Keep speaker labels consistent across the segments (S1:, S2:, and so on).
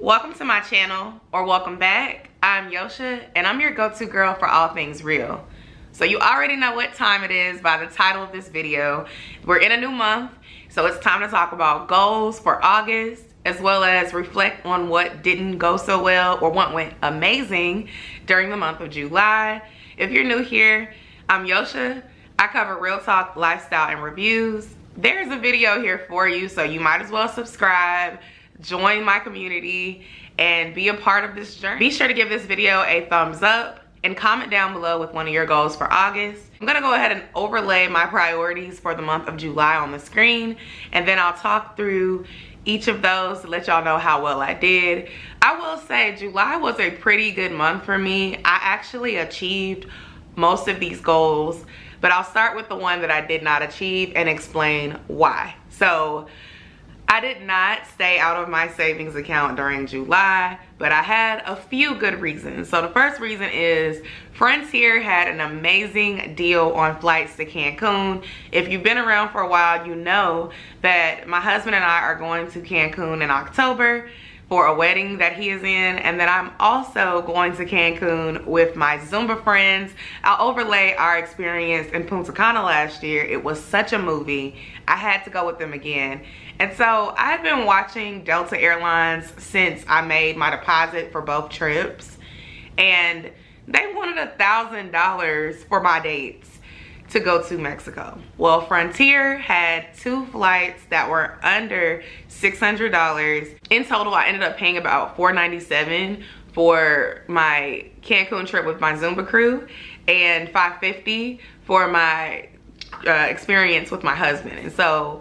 S1: Welcome to my channel, or welcome back. I'm Yosha, and I'm your go-to girl for all things real. So you already know what time it is by the title of this video. We're in a new month, so it's time to talk about goals for August, as well as reflect on what didn't go so well or what went amazing during the month of July. If you're new here, I'm Yosha. I cover real talk, lifestyle, and reviews. There's a video here for you, so you might as well subscribe, join my community, and be a part of this journey. Be sure to give this video a thumbs up and comment down below with one of your goals for August. I'm gonna go ahead and overlay my priorities for the month of July on the screen, and then I'll talk through each of those to let y'all know how well I did. I will say July was a pretty good month for me. I actually achieved most of these goals, but I'll start with the one that I did not achieve and explain why. So I did not stay out of my savings account during July, but I had a few good reasons. So the first reason is Frontier had an amazing deal on flights to Cancun. If you've been around for a while, you know that my husband and I are going to Cancun in October for a wedding that he is in, and then I'm also going to Cancun with my Zumba friends. I'll overlay our experience in Punta Cana last year. It was such a movie. I had to go with them again. And so I've been watching Delta Airlines since I made my deposit for both trips, and they wanted $1,000 for my dates to go to Mexico. Well, Frontier had 2 flights that were under $600. In total, I ended up paying about $497 for my Cancun trip with my Zumba crew and $550 for my experience with my husband. And so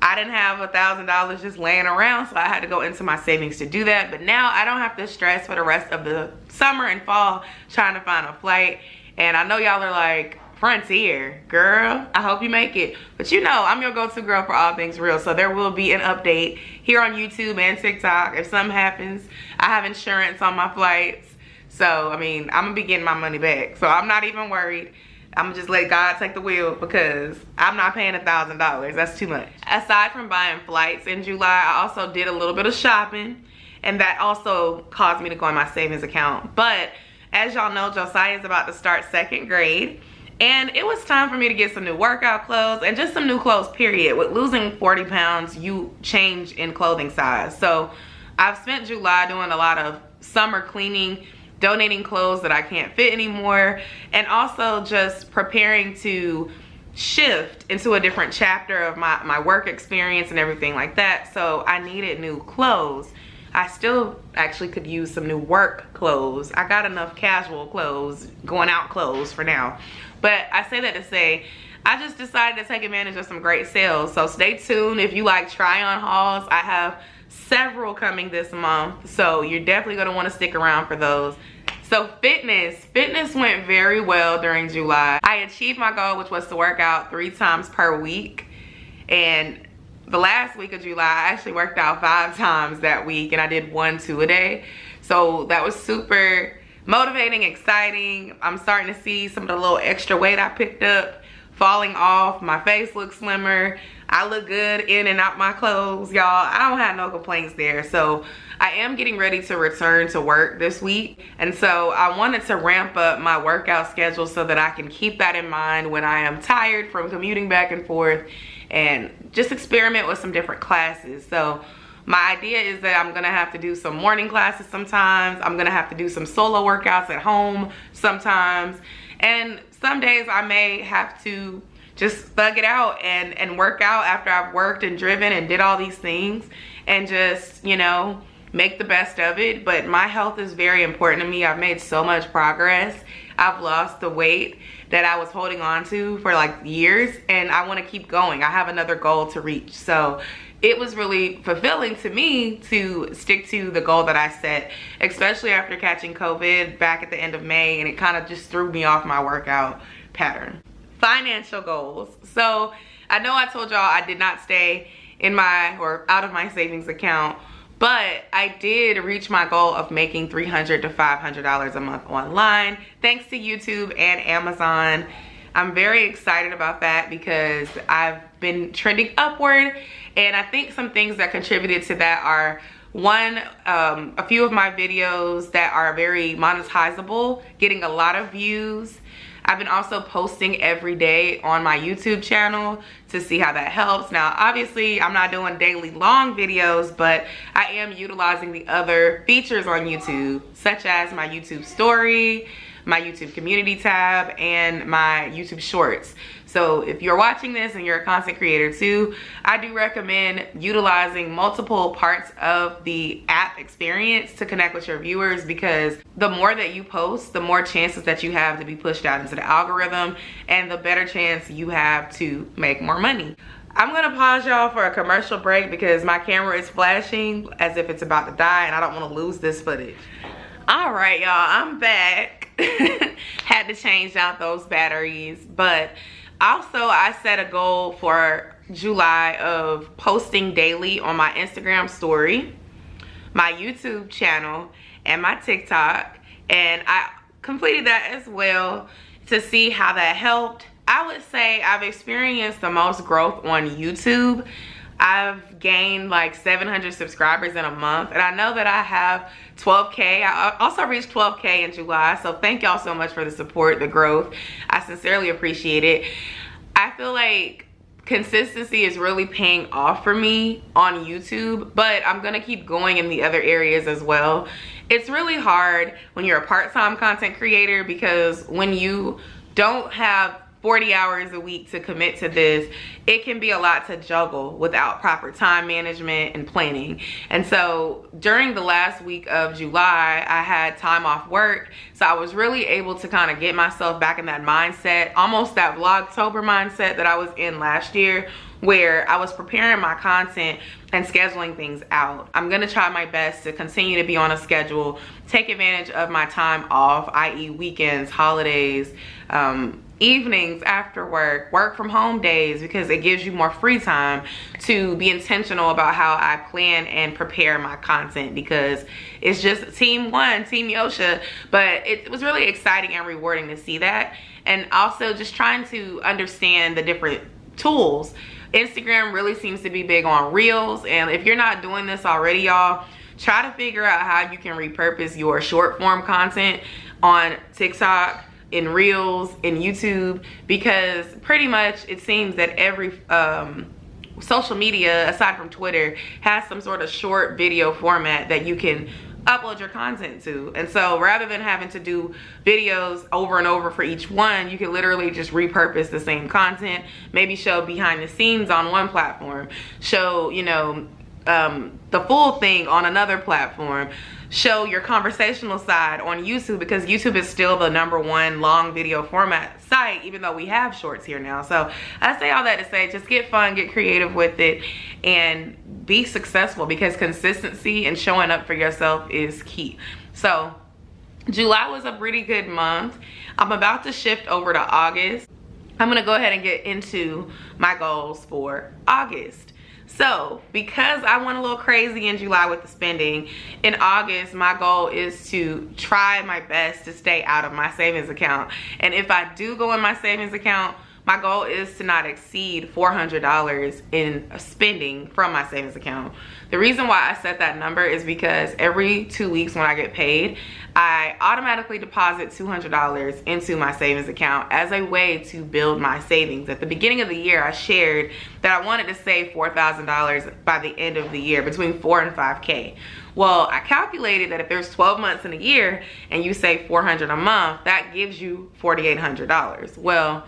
S1: I didn't have $1,000 just laying around, so I had to go into my savings to do that. But now I don't have to stress for the rest of the summer and fall trying to find a flight. And I know y'all are like, Frontier, girl, I hope you make it. But you know, I'm your go-to girl for all things real. So there will be an update here on YouTube and TikTok if something happens. I have insurance on my flights. So, I mean, I'm gonna be getting my money back. So I'm not even worried. I'm gonna just let God take the wheel because I'm not paying $1,000. That's too much. Aside from buying flights in July, I also did a little bit of shopping, and that also caused me to go in my savings account. But as y'all know, Josiah is about to start 2nd grade, and it was time for me to get some new workout clothes and just some new clothes, period. With losing 40 pounds, you change in clothing size. So I've spent July doing a lot of summer cleaning, donating clothes that I can't fit anymore, and also just preparing to shift into a different chapter of my work experience and everything like that. So I needed new clothes. I still actually could use some new work clothes. I got enough casual clothes, going out clothes for now. But I say that to say, I just decided to take advantage of some great sales. So stay tuned if you like try on hauls. I have several coming this month, so you're definitely gonna wanna stick around for those. So fitness went very well during July. I achieved my goal, which was to work out 3 times per week. And the last week of July, I actually worked out 5 times that week, and I did 1-2 a day. So that was super motivating, exciting. I'm starting to see some of the little extra weight I picked up falling off. My face looks slimmer. I look good in and out my clothes, y'all. I don't have no complaints there. So I am getting ready to return to work this week, and so I wanted to ramp up my workout schedule so that I can keep that in mind when I am tired from commuting back and forth, and just experiment with some different classes. So my idea is that I'm gonna have to do some morning classes sometimes. I'm gonna have to do some solo workouts at home sometimes, and some days I may have to just thug it out and work out after I've worked and driven and did all these things, and just, you know, make the best of it. But my health is very important to me. I've made so much progress. I've lost the weight that I was holding on to for like years, and I want to keep going. I have another goal to reach. So it was really fulfilling to me to stick to the goal that I set, especially after catching COVID back at the end of May, and it kind of just threw me off my workout pattern. Financial goals. So I know I told y'all I did not stay in my or out of my savings account, but I did reach my goal of making $300 to $500 a month online thanks to YouTube and Amazon. I'm very excited about that because I've been trending upward, and I think some things that contributed to that are A few of my videos that are very monetizable, getting a lot of views. I've been also posting every day on my YouTube channel to see how that helps. Now, obviously, I'm not doing daily long videos, but I am utilizing the other features on YouTube, such as my YouTube story, my YouTube community tab, and my YouTube shorts. So if you're watching this and you're a content creator too, I do recommend utilizing multiple parts of the app experience to connect with your viewers, because the more that you post, the more chances that you have to be pushed out into the algorithm, and the better chance you have to make more money. I'm gonna pause y'all for a commercial break because my camera is flashing as if it's about to die and I don't want to lose this footage. All right, y'all, I'm back. Had to change out those batteries, but also I set a goal for July of posting daily on my Instagram story, my YouTube channel, and my TikTok, and I completed that as well to see how that helped. I would say I've experienced the most growth on YouTube. I've gained like 700 subscribers in a month, and I know that I have 12K. I also reached 12K in July, so thank y'all so much for the support, the growth. I sincerely appreciate it. I feel like consistency is really paying off for me on YouTube, but I'm gonna keep going in the other areas as well. It's really hard when you're a part-time content creator, because when you don't have 40 hours a week to commit to this, it can be a lot to juggle without proper time management and planning. And so during the last week of July, I had time off work, so I was really able to kind of get myself back in that mindset, almost that Vlogtober mindset that I was in last year, where I was preparing my content and scheduling things out. I'm gonna try my best to continue to be on a schedule, take advantage of my time off, i.e. weekends, holidays, evenings after work, work from home days, because it gives you more free time to be intentional about how I plan and prepare my content, because it's just team Yosha. But it was really exciting and rewarding to see that, and also just trying to understand the different tools. Instagram really seems to be big on reels, and if you're not doing this already, y'all, try to figure out how you can repurpose your short form content on TikTok, in reels, in YouTube, because pretty much it seems that every social media aside from Twitter has some sort of short video format that you can upload your content to. And so rather than having to do videos over and over for each one, you can literally just repurpose the same content, maybe show behind the scenes on one platform, show, you know, the full thing on another platform, show your conversational side on YouTube, because YouTube is still the #1 long video format site, even though we have shorts here now. So I say all that to say, just get fun, get creative with it, and be successful, because consistency and showing up for yourself is key. So July was a pretty good month. I'm about to shift over to August. I'm gonna go ahead and get into my goals for August. So because I went a little crazy in July with the spending, in August my goal is to try my best to stay out of my savings account. And if I do go in my savings account, my goal is to not exceed $400 in spending from my savings account. The reason why I set that number is because every 2 weeks when I get paid, I automatically deposit $200 into my savings account as a way to build my savings. At the beginning of the year, I shared that I wanted to save $4,000 by the end of the year, between 4 and 5K. Well, I calculated that if there's 12 months in a year and you save $400 a month, that gives you $4,800. Well,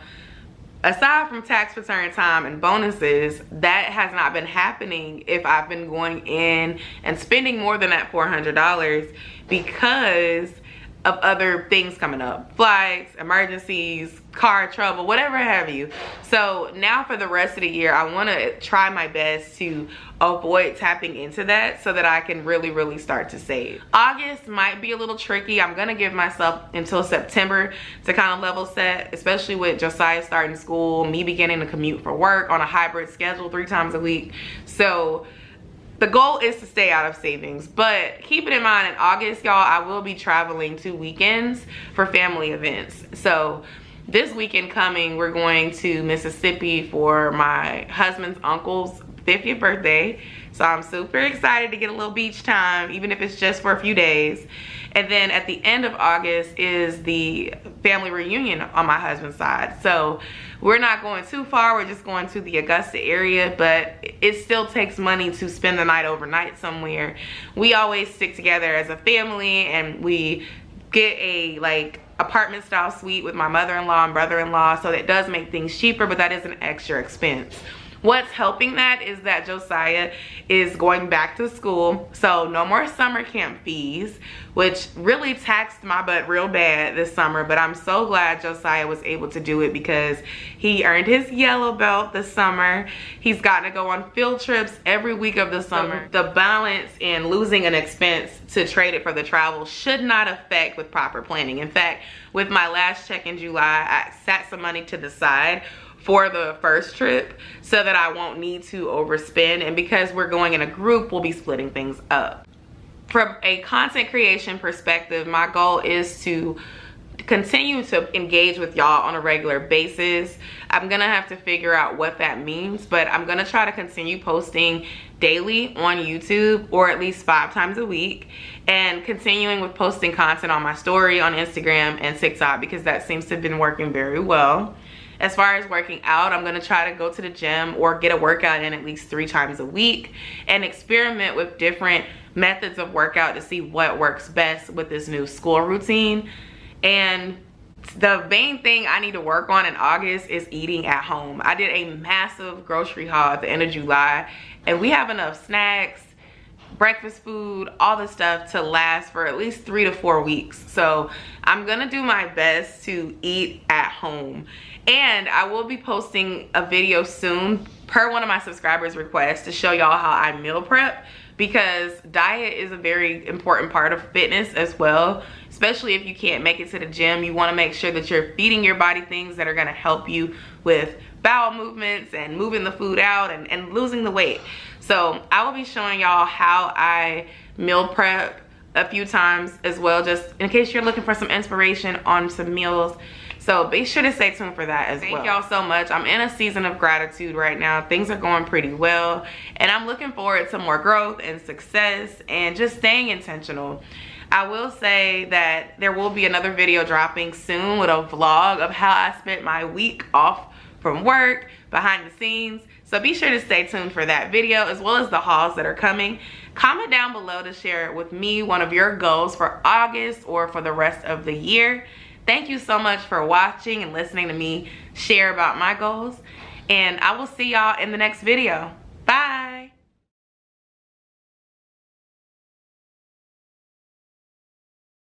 S1: aside from tax return time and bonuses, that has not been happening if I've been going in and spending more than that $400 because of other things coming up, flights, emergencies, car trouble, whatever have you. So now for the rest of the year, I want to try my best to avoid tapping into that so that I can really start to save. August might be a little tricky. I'm gonna give myself until September to kind of level set, especially with Josiah starting school, me beginning to commute for work on a hybrid schedule 3 times a week. So the goal is to stay out of savings, but keep it in mind, in August, y'all, I will be traveling 2 weekends for family events. So this weekend coming, we're going to Mississippi for my husband's uncle's 50th birthday. So I'm super excited to get a little beach time, even if it's just for a few days. And then at the end of August is the family reunion on my husband's side. So we're not going too far. We're just going to the Augusta area, but it still takes money to spend the night overnight somewhere. We always stick together as a family, and we get a apartment style suite with my mother-in-law and brother-in-law, so that does make things cheaper, but that is an extra expense. What's helping that is that Josiah is going back to school, so no more summer camp fees, which really taxed my butt real bad this summer. But I'm so glad Josiah was able to do it because he earned his yellow belt this summer. He's gotten to go on field trips every week of the summer. The balance in losing an expense to trade it for the travel should not affect with proper planning. In fact, with my last check in July, I set some money to the side for the first trip so that I won't need to overspend. And because we're going in a group, we'll be splitting things up. From a content creation perspective, my goal is to continue to engage with y'all on a regular basis. I'm gonna have to figure out what that means, but I'm gonna try to continue posting daily on YouTube, or at least 5 times a week, and continuing with posting content on my story on Instagram and TikTok, because that seems to have been working very well. As far as working out, I'm gonna try to go to the gym or get a workout in at least 3 times a week and experiment with different methods of workout to see what works best with this new school routine. And the main thing I need to work on in August is eating at home. I did a massive grocery haul at the end of July, and we have enough snacks, breakfast food, all the stuff to last for at least 3 to 4 weeks. So I'm gonna do my best to eat at home. And I will be posting a video soon per one of my subscribers' requests to show y'all how I meal prep, because diet is a very important part of fitness as well. Especially if you can't make it to the gym, you want to make sure that you're feeding your body things that are going to help you with bowel movements and moving the food out and losing the weight. So I will be showing y'all how I meal prep a few times as well, just in case you're looking for some inspiration on some meals. So be sure to stay tuned for that as well. Thank y'all so much. I'm in a season of gratitude right now. Things are going pretty well, and I'm looking forward to more growth and success and just staying intentional. I will say that there will be another video dropping soon with a vlog of how I spent my week off from work, behind the scenes. So be sure to stay tuned for that video, as well as the hauls that are coming. Comment down below to share with me one of your goals for August or for the rest of the year. Thank you so much for watching and listening to me share about my goals. And I will see y'all in the next video. Bye.